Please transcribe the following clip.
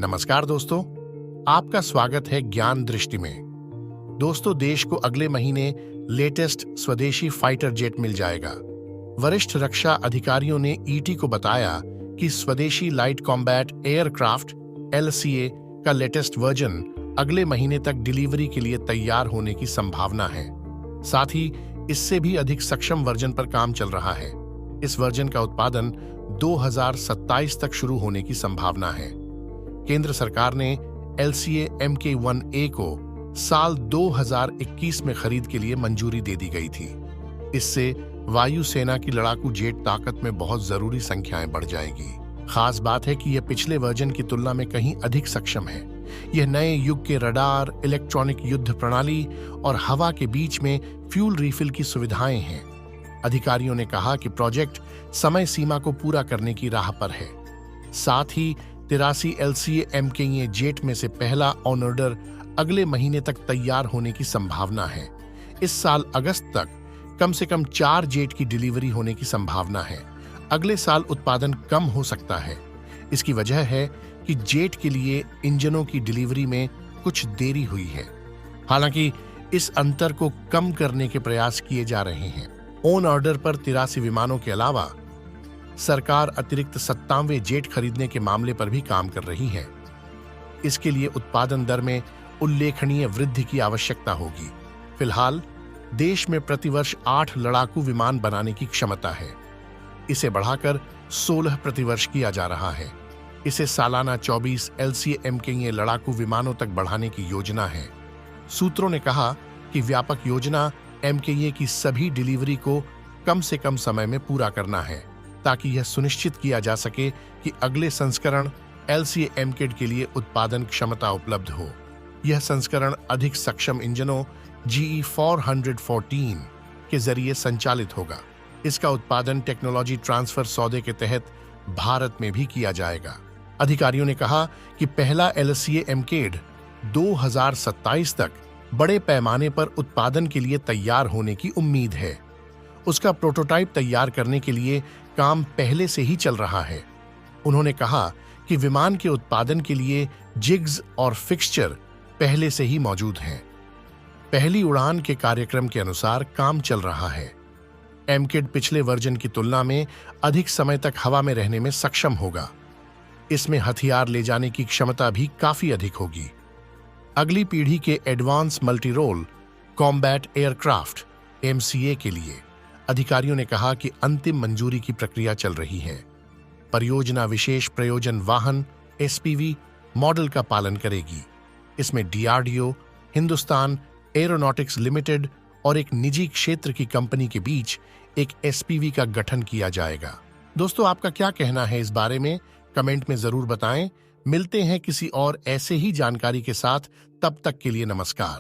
नमस्कार दोस्तों, आपका स्वागत है ज्ञान दृष्टि में। दोस्तों, देश को अगले महीने लेटेस्ट स्वदेशी फाइटर जेट मिल जाएगा। वरिष्ठ रक्षा अधिकारियों ने ईटी को बताया कि स्वदेशी लाइट कॉम्बैट एयरक्राफ्ट LCA का लेटेस्ट वर्जन अगले महीने तक डिलीवरी के लिए तैयार होने की संभावना है। साथ ही इससे भी अधिक सक्षम वर्जन पर काम चल रहा है। इस वर्जन का उत्पादन 2027 तक शुरू होने की संभावना है। केंद्र सरकार ने LCA Mk1A को साल 2021 में खरीद के लिए मंजूरी दे दी गई थी। इससे वायुसेना की लड़ाकू जेट ताकत में बहुत जरूरी संख्याएं बढ़ जाएगी। खास बात है कि यह पिछले वर्जन की तुलना में कहीं अधिक सक्षम है। यह नए युग के रडार, इलेक्ट्रॉनिक युद्ध प्रणाली और हवा के बीच में फ्यूल रिफिल की सुविधाएं हैं। अधिकारियों ने कहा कि प्रोजेक्ट समय सीमा को पूरा करने की राह पर है। साथ ही 83 LCA Mk जेट में से पहला ऑन ऑर्डर अगले महीने तक तैयार होने की संभावना है। इस साल अगस्त तक कम से कम 4 जेट की डिलीवरी होने की संभावना है। अगले साल उत्पादन कम हो सकता है। इसकी वजह है कि जेट के लिए इंजनों की डिलीवरी में कुछ देरी हुई है। हालांकि इस अंतर को कम करने के प्रयास किए जा रहे हैं। ऑन ऑर्डर पर 83 विमानों के अलावा सरकार अतिरिक्त 97 जेट खरीदने के मामले पर भी काम कर रही है। इसके लिए उत्पादन दर में उल्लेखनीय वृद्धि की आवश्यकता होगी। फिलहाल देश में प्रतिवर्ष 8 लड़ाकू विमान बनाने की क्षमता है। इसे बढ़ाकर 16 प्रतिवर्ष किया जा रहा है। इसे सालाना 24 LCA Mk लड़ाकू विमानों तक बढ़ाने की योजना है। सूत्रों ने कहा कि व्यापक योजना Mk की सभी डिलीवरी को कम से कम समय में पूरा करना है, ताकि यह सुनिश्चित किया जा सके कि अगले संस्करण LCA Mk के लिए उत्पादन क्षमता उपलब्ध हो। यह संस्करण अधिक सक्षम इंजनों GE 414 के जरिए संचालित होगा। इसका उत्पादन टेक्नोलॉजी ट्रांसफर सौदे के तहत भारत में भी किया जाएगा। अधिकारियों ने कहा कि पहला LCA Mk 2027 तक बड़े पैमाने पर उत्पादन के लिए तैयार होने की उम्मीद है। उसका प्रोटोटाइप तैयार करने के लिए काम पहले से ही चल रहा है। उन्होंने कहा कि विमान के उत्पादन के लिए जिग्स और फिक्सचर पहले से ही मौजूद हैं। पहली उड़ान के कार्यक्रम के अनुसार काम चल रहा है। Mk पिछले वर्जन की तुलना में अधिक समय तक हवा में रहने में सक्षम होगा। इसमें हथियार ले जाने की क्षमता भी काफी अधिक होगी। अगली पीढ़ी के advance multirole combat aircraft MCA के लिए अधिकारियों ने कहा कि अंतिम मंजूरी की प्रक्रिया चल रही है। परियोजना विशेष प्रयोजन वाहन SPV मॉडल का पालन करेगी। इसमें DRDO, हिंदुस्तान एरोनॉटिक्स लिमिटेड और एक निजी क्षेत्र की कंपनी के बीच एक SPV का गठन किया जाएगा। दोस्तों, आपका क्या कहना है इस बारे में? कमेंट में जरूर बताएं। मिलते हैं किसी और ऐसे ही जानकारी के साथ। तब तक के लिए नमस्कार।